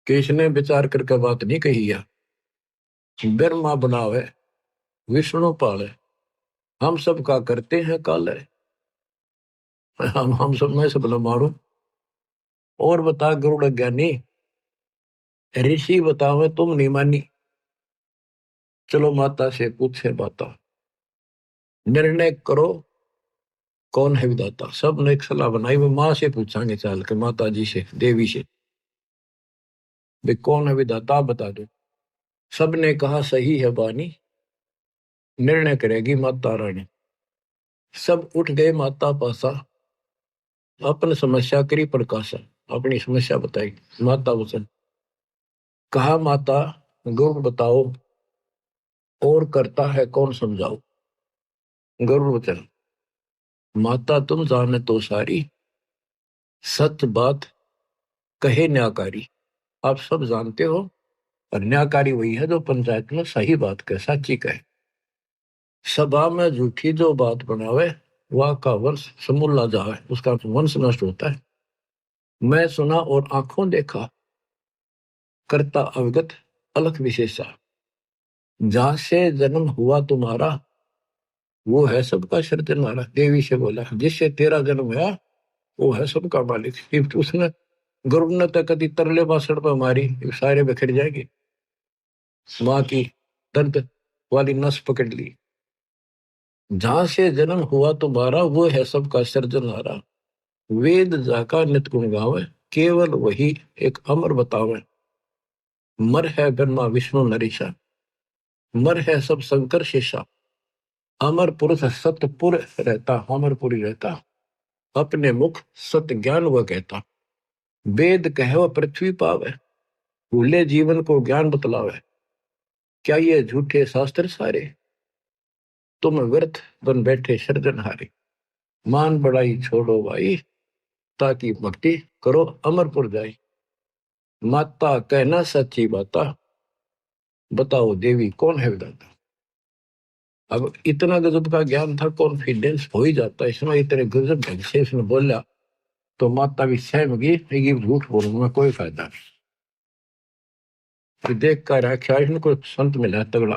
किसने विचार करके बात नहीं कही है। ब्रह्मा बनावे विष्णु पाले, हम सब का करते हैं काले। हम सब में सब न मारो। और बता गरुड़ ज्ञानी, ऋषि बतावे तुम नहीं मानी। चलो माता से पूछे बाता, निर्णय करो कौन है विदाता। सब ने एक सलाह बनाई, वो माँ से पूछांगे चाल के, माता जी से, देवी से, वे कौन है विदाता बता दो। सब ने कहा सही है बानी, निर्णय करेगी माता रानी। सब उठ गए माता पासा, अपन समस्या करी प्रकाशा। अपनी समस्या बताई। माता वचन कहा, माता गरुड़ बताओ और करता है कौन समझाओ। गरुड़ वचन माता तुम जाने तो सारी, सत्य बात कहे न्याकारी। आप सब जानते हो, और न्याकारी वही है जो पंचायत में सही बात कहे, सच्ची कहे। सभा में झूठी जो बात बनावे, वह का वंश समूला जावे, उसका वंश नष्ट होता है। मैं सुना और आंखों देखा, करता अवगत अलख विशेषा। जहां से जन्म हुआ तुम्हारा, वो है सबका सृजनहारा। देवी से बोला, जिससे तेरा जन्म हुआ वो है सबका मालिक। सिर्फ उसने गरुड़ ने तो कभी तरले बासड़ पर मारी, सारे बिखर जाएंगे। माँ की दर्द वाली नस पकड़ ली। जहां से जन्म हुआ तुम्हारा, वो है सबका सृजनहारा। वेद जाका नित गुण गावे, केवल वही एक अमर बतावे। मर है ब्रह्मा विष्णु नरेशा, मर है सब शंकर शेषा। अमर पुरुष सतपुर रहता, अमरपुरी रहता। अपने मुख सत्य ज्ञान वह कहता। वेद कहो पृथ्वी पावे, भूले जीवन को ज्ञान बतलावे। क्या ये झूठे शास्त्र सारे, तुम व्यर्थ बन बैठे सृजनहारे। मान बड़ाई छोड़ो भाई, ताकि भक्ति करो अमरपुर जाई। माता कहना सच्ची बाता, बताओ देवी कौन है विधाता। अब इतना गजब का ज्ञान था, कॉन्फिडेंस हो ही जाता है इसमें। इतने गजब ढंग से इसने बोला तो माता भी सहम गई, ये झूठ बोलने में कोई फायदा नहीं। तो देख कर आख्या इनको संत मिला तगड़ा।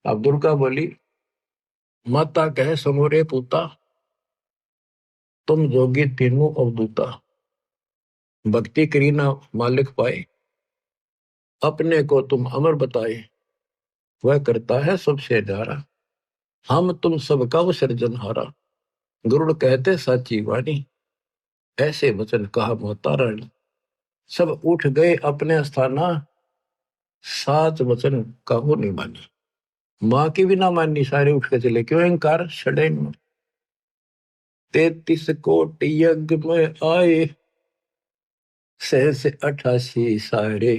अब दुर्गा बोली, माता कहे समोरे पूता, तुम जोगी तीनों अवधूता। भक्ति करी ना मालिक पाए, अपने को तुम अमर बताए। वह करता है सबसे न्यारा, हम तुम सबका वो सृजनहारा। गरुड़ कहते साची वाणी, ऐसे वचन कहा माता रानी। सब उठ गए अपने स्थाना, सात वचन कहो नहीं मानी। माँ की भी ना माननी, सारे उठ के चले। क्यों अहंकार छड़े। 33 कोटि यज्ञ में आए, सहस 88 सारे।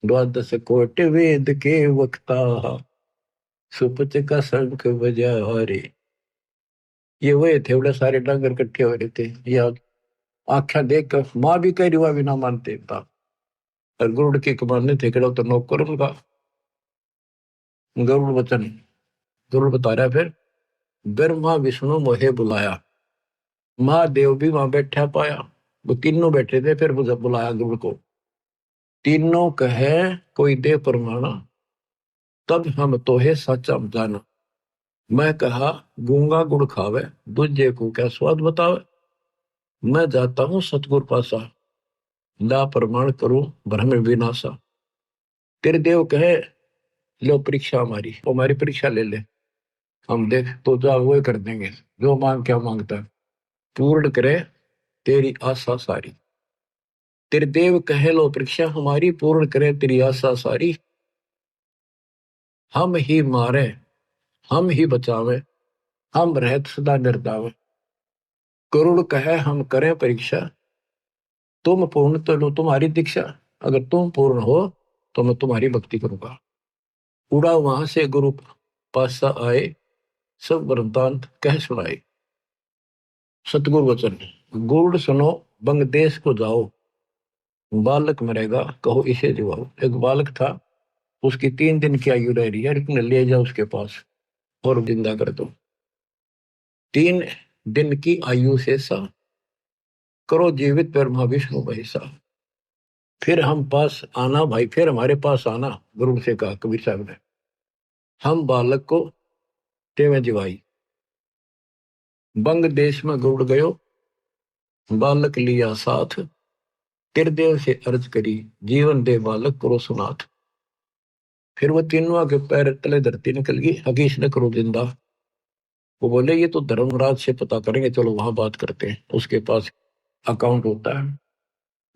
12 कोटि वेद के वक्ता, सुपच का शंख बजा रे। ये वही थे, बड़े सारे डंगर इकट्ठे हो रहे थे। या आख्या देख कर माँ भी कह रही, हुआ भी ना मानते था। और गरुड़ के कमाने थे, कड़ा तो नौकर उनका। गरुड़ वचन, गरुड़ बता रहा फिर, ब्रह्मा विष्णु मोहे बुलाया। महादेव भी वहां बैठा पाया। वो तीनों बैठे थे, फिर बुलाया गरुड़ को। तीनों कहे कोई दे परमाना, तब हम तोहे सच्चा जाना। मैं कहा गूंगा गुड़ खावे, दूजे को क्या स्वाद बतावे। मैं जाता हूं सतगुर पासा, ला प्रमाण करूं भ्रम विनाशा। तेरे देव कहे लो परीक्षा हमारी परीक्षा ले ले। हम देख तो जा वो कर देंगे, जो मांग क्या मांगता है। पूर्ण करे तेरी आशा सारी। तेरे देव कहे लो परीक्षा हमारी, पूर्ण करे तेरी आशा सारी। हम ही मारे हम ही बचावे, हम रहत सदा निर्दावे। करुण कहे हम करें परीक्षा, तुम पूर्ण तो लो तुम्हारी दीक्षा। अगर तुम पूर्ण हो तो मैं तुम्हारी भक्ति करूंगा। उड़ा वहां से गुरु पासा आए, सब वृतांत कह सुनाए। सतगुरु वचन, गुड़ सुनो बंग देश को जाओ। बालक मरेगा कहो इसे दिवाओ। एक बालक था, उसकी 3 दिन की आयु रह रही है, इतने ले जाओ उसके पास और जिंदा कर दो। 3 दिन की आयु से सा, करो जीवित ब्रह्मा विष्णु महेशा। फिर हम पास आना भाई, फिर हमारे पास आना, गुरु से कहा कबीर साहब ने। हम बालक को तेवे जिवाई। बंग देश में गुड़ गयो, बालक लिया साथ। तिरदेव से अर्ज करी, जीवन दे बालक करो सुनाथ। फिर वो तीनों के पैर तले धरती निकल गई, हकीश ने करो जिंदा। वो बोले ये तो धर्मराज से पता करेंगे, चलो वहां बात करते हैं, उसके पास अकाउंट होता है।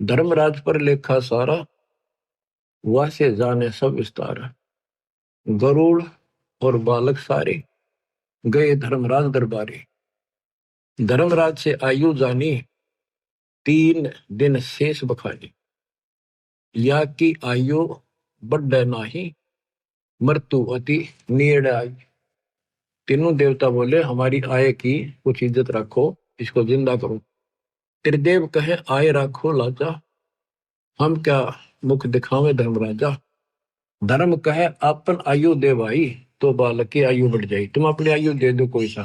धर्मराज पर लेखा सारा, वह से जाने सब विस्तार। गरुड़ और बालक सारे गए धर्मराज दरबारे। धर्मराज से आयु जानी, 3 दिन शेष बखानी, या की आयु बढ़े नाही, मृत्यु अति नेड़ आई। तीनों देवता बोले हमारी आय की कुछ इज्जत रखो, इसको जिंदा करो। त्रिदेव कहे आय राखो लाजा, हम क्या मुख दिखावे धर्मराजा। धर्म कहे अपन आयु दे भाई, तो बालक की आयु बढ़ जाएगी। तुम अपनी आयु दे दो कोई सा,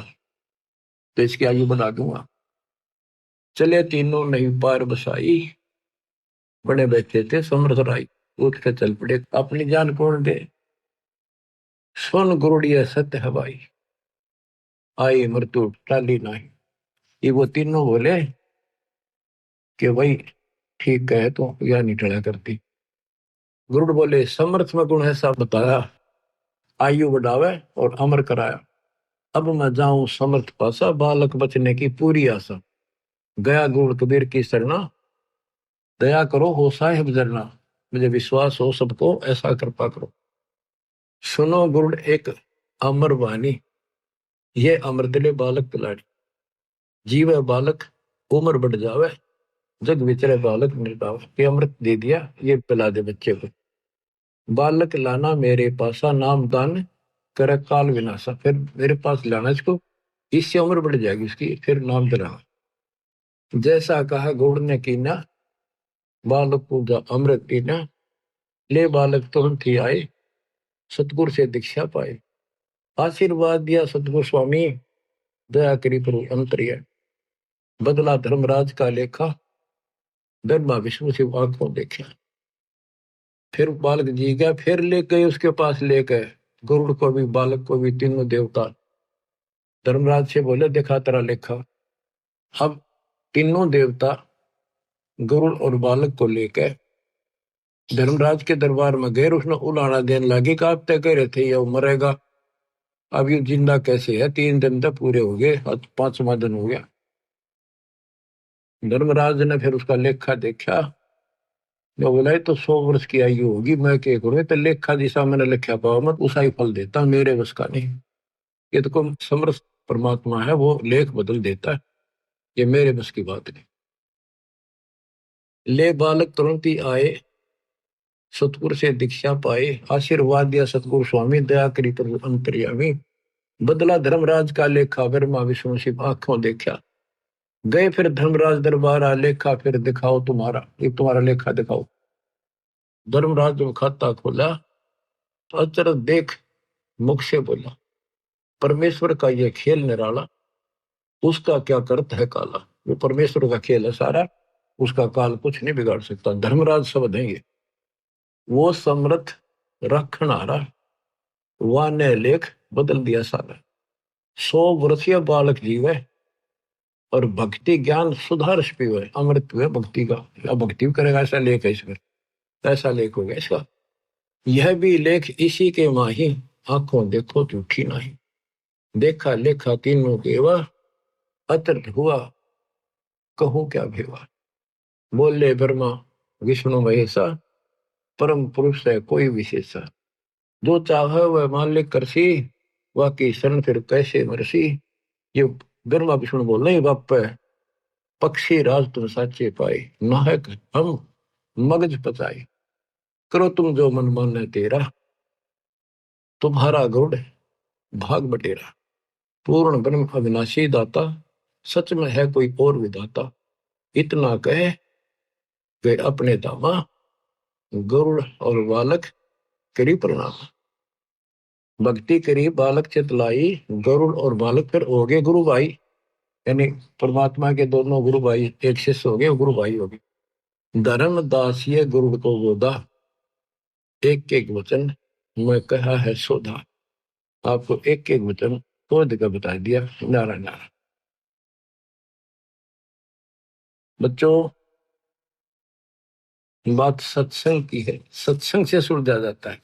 तो इसकी आयु बढ़ा दूंगा। चले तीनों नहीं पार बसाई, बड़े बैठे थे समर्थ राई। उठ के चल पड़े, अपनी जान कौन दे। सुन गुरुड़िया सत्य हवाई, आई मृत्यु टाली नहीं। ये वो तीनों बोले कि भाई ठीक है, तो यह नहीं टला करती। गुरुड़ बोले समर्थ में गुण ऐसा बताया, आयु बढ़ावे और अमर कराया। अब मैं जाऊं समर्थ पासा, बालक बचने की पूरी आशा। गया गुरु कबीर की शरणा, दया करो हो साहिब जरना। मुझे विश्वास हो सबको, ऐसा कृपा करो। सुनो गुरुड़ एक अमर वाणी, ये अमृत ले बालक पिलाड़ी। जीवे बालक उम्र बढ़ जावे, जग विचरे बालक निर्दाव। ये अमृत दे दिया, ये पिला दे बच्चे को। बालक लाना मेरे पासा, नाम दान कर काल विनाशा। फिर मेरे पास लाना इसको, इससे उम्र बढ़ जाएगी इसकी, फिर नाम दिलाना। जैसा कहा गौड़ ने कीना, बालक पूजा अमृत पीना। ले बालक तुरंत ही आए, सतगुरु से दीक्षा पाए। आशीर्वाद दिया सतगुरु स्वामी, दया करी प्रभु अंतरिया। बदला धर्मराज का लेखा, धर्मा विष्णु से आंखों देखा। फिर बालक जी गया, फिर ले गए उसके पास, ले गए गरुड़ को भी बालक को भी, तीनों देवता। धर्मराज से बोले देखा तेरा लेखा। अब तीनों देवता गरुड़ और बालक को लेकर धर्मराज के दरबार में गए। उसने उलाना देने लगे कि आप तय कह रहे थे ये मरेगा, अब ये जिंदा कैसे है। 3 दिन तक पूरे हो गए, 5वां दिन हो गया। धर्मराज ने फिर उसका लेखा देखा, जो बोला तो 100 वर्ष की आयु होगी। मैं क्या करूँ, तो लेखा दिशा मैंने लिखा पाओ मत, उसा ही फल देता, मेरे बस का नहीं। ये तो कोई समर्थ परमात्मा है, वो लेख बदल देता है, ये मेरे बस की बात नहीं। ले बालक तुरंत ही आए, सतगुरु से दीक्षा पाए। आशीर्वाद दिया सतगुरु स्वामी, दया करी प्रभु अंतर्यामी। बदला धर्मराज का लेखा, ब्रह्मा विष्णु शिव आंखों देखा। गए फिर धर्मराज दरबार, लेखा फिर दिखाओ तुम्हारा, ये तुम्हारा लेखा दिखाओ। धर्मराज ने खाता खोला, तो अचरज देख मुख से बोला, परमेश्वर का यह खेल निराला, उसका क्या करत है काला। वो परमेश्वर का खेल है सारा, उसका काल कुछ नहीं बिगाड़ सकता। धर्मराज शब्द है ये। वो समर्थ रखनारा, वह ने लेख बदल दिया सारा। 100 वर्षीय बालक जीवे, और भक्ति ज्ञान सुधार पीवे, अमृत पीवे भक्ति का। अब भक्ति भी करेगा, ऐसा लेख है इसमें, ऐसा लेख हो गया इसका। यह भी लेख इसी के माही, आंखों देखो झूठी नहीं। देखा लेखा तीनों केवा, अतृप्त हुआ कहूं क्या भेवा। बोले ब्रह्मा विष्णु महेशा, परम पुरुष है कोई विशेषा। जो चाहे वह मालिक करसी, वह की शरण फिर कैसे मरसी। ये ब्रह्मा विष्णु बोल नहीं बाप है, पक्षी राज तुम साचे पाए। नाहक हम मगज पचाए, करो तुम जो मन माने तेरा। तुम्हारा गरुड़ भाग बटेरा, पूर्ण ब्रह्म अविनाशी दाता। सच में है कोई और विधाता, इतना कहे वे अपने दामा। गरुड़ और बालक करी प्रणाम। भक्ति करी बालक चितलाई, गरुड़ और बालक फिर हो गए गुरु भाई। यानी परमात्मा के दोनों गुरु भाई, एक शिष्य हो गए, गुरु भाई हो गए। धर्म दास ये गुरु को बोधा, एक एक वचन मैं कहा है सोधा। आपको एक एक वचन खोद कर बता दिया। नारा नारा। बच्चों बात सत्संग की है, सत्संग से सुलझा जाता है।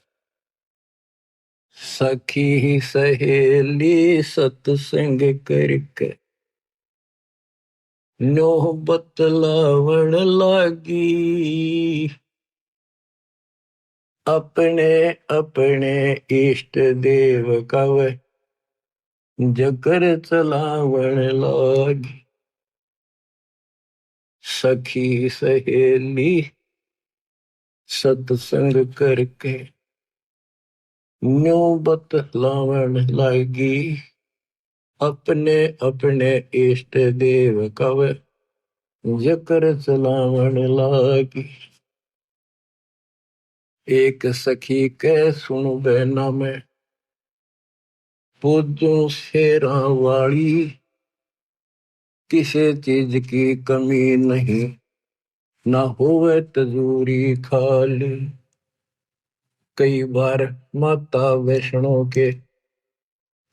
सखी सहेली सत्संग करके, नो बतलावण लागी। अपने अपने इष्ट देव कव, जकर चलावण लागी। सखी सहेली सत्संग करके न्यू बतलावन लागी, अपने अपने इष्ट देव कव जकर चलावन लागी। एक सखी के सुन बहना में पूजू शेरा वाली, किसी चीज की कमी नहीं ना होवे तजूरी खाली। कई बार माता वैष्णो के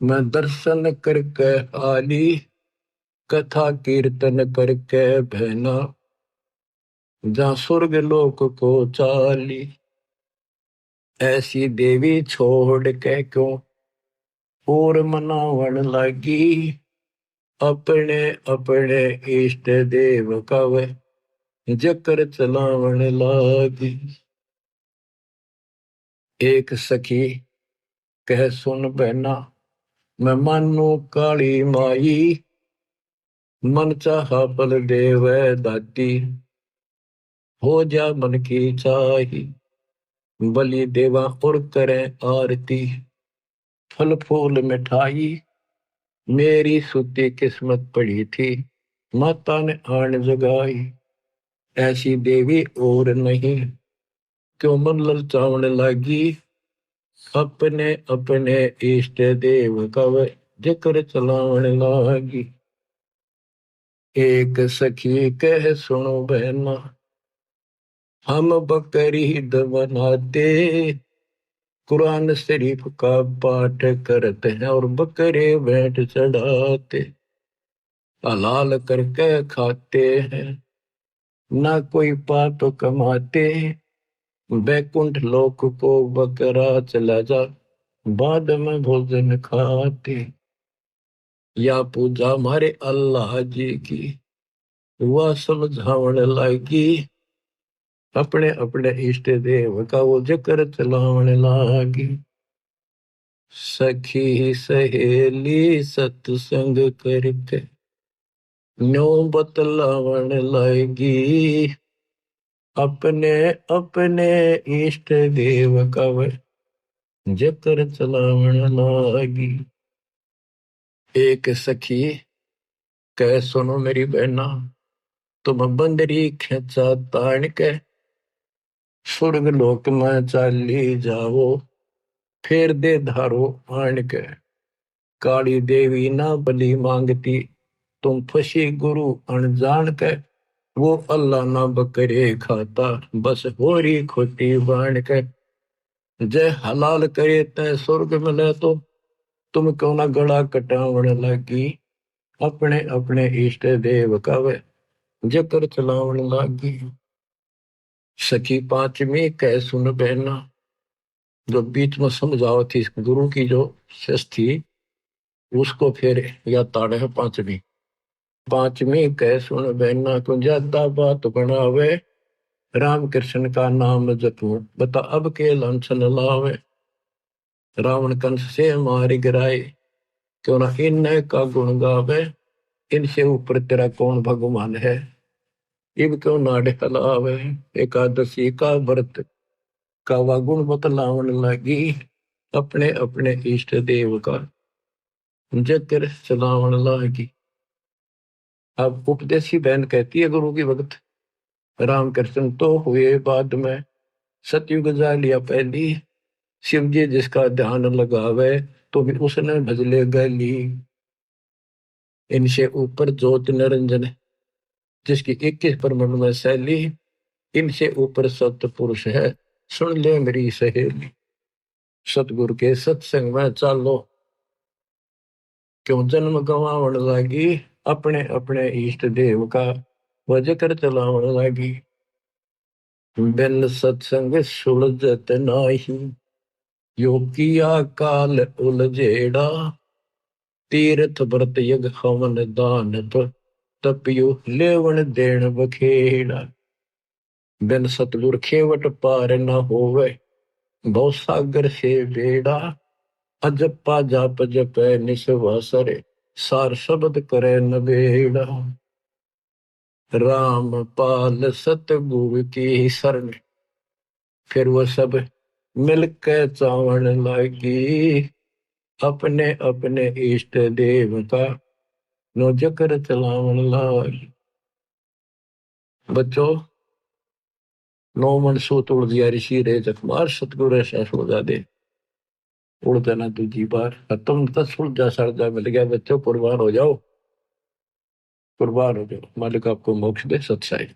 मैं दर्शन करके आली, कथा कीर्तन करके बहना जहाँ स्वर्ग लोक को चाली। ऐसी देवी छोड़ के क्यों और मनावन लगी, अपने अपने इष्ट देव कव जकर चलावन लागी। एक सखी कह सुन बहना मैं मानू काली माई, मन चाहा बल देव दाती हो जा मन की चाही। बलि देवा और करे आरती, फल फूल मिठाई मेरी सूती किस्मत पड़ी थी, माता ने आन जगाई। ऐसी देवी और नहीं क्यों मन ललचावन लागी, अपने अपने इष्ट देव कव जिक्र चलावन लागी। एक सखी कह सुनो बहना हम बकरी बनाते, कुरान शरीफ का पाठ करते हैं और बकरे भेंट चढ़ाते, हलाल करके खाते हैं ना कोई पाप कमाते। बैकुंठ लोक को बकरा चला जा, बाद में भोजन खाते। या पूजा हमारे अल्लाह जी की वह समझावन लागी, अपने अपने इष्ट देव का वो जिक्र चलावन लागी। सखी सहेली सत्संग करके न्यो बतलावन लागी, अपने अपने इष्ट देव का जिक्र चलावन लागी। एक सखी कह सुनो मेरी बहना तुम बंदरी खेचा तान के स्वर्ग लोक में चाली जाओ, फिर दे धारो आन के। काली देवी ना बलि मांगती, तुम फसी गुरु अनजान के। वो अल्लाह ना बकरे खाता, बस होरी खोटी बाण के। जय हलाल करे तय स्वर्ग मिले, तो तुम क्यों ना गला कटावण लगी, अपने अपने इष्ट देव का वे जिक्र चलावण लागी। सखी पांचवी कह सुन बहना, जो बीच में समझाओ थी गुरु की जो शेष थी उसको फिर या ताड़े है पांचवी। पांचवी कह सुन बहना को ज्यादा बात बनावे, राम कृष्ण का नाम जपू बता अब के लांछन लावे। रावण कंस से मार गिराए, क्यों ना इन का गुण गावे, इनसे ऊपर तेरा कौन भगवान है, इब क्यों नाड़े हलावे। एकादशी का व्रत का वह गुण बतलावन लगी, अपने अपने इष्ट देव का जिक्र चलावन लगी। अब उपदेशी बहन कहती है गुरु की भगत रामकृष्ण तो हुए बाद में, सतयुग जा लिया पहली, शिव जी जिसका ध्यान लगावे तो भी उसने भजले गली। इनसे ऊपर ज्योति निरंजन जिसकी 21 परमाणु में शैली, इनसे ऊपर सत्य पुरुष है सुन ले मेरी सहेली। सतगुरु के सत्संग में चालो, क्यों जन्म गवावण लागी, अपने अपने इष्ट देव का वह जिक्र चलावण लागी। बिन सत्संग सुलझत नाही, योगिया काल उलझेड़ा। तीर्थ व्रत यज्ञ हवन दान तपियो लेवण देण बखेड़ा। बिन सतगुर खेवट पार न होवे, भव सागर से बेड़ा। अजपा जाप जपै निसवासरे, सार शब्द करे नबेड़ा। राम पाल सतगुरु की शरण, फिर वो सब मिलकर चावण लागी, अपने अपने इष्ट देव का नो जकर चलावन लागी। बच्चों, नो मन सो तोड़ दिया ऋषि रे जखमार, सतगुरु ऐसा सोजा दे उड़ देना दूजी बार। तुम तो सुलझा सड़जा मिल गया बच्चों, कुर्बान हो जाओ, कुर्बान हो जाओ। मालिक आपको मोक्ष दे। सत्साई।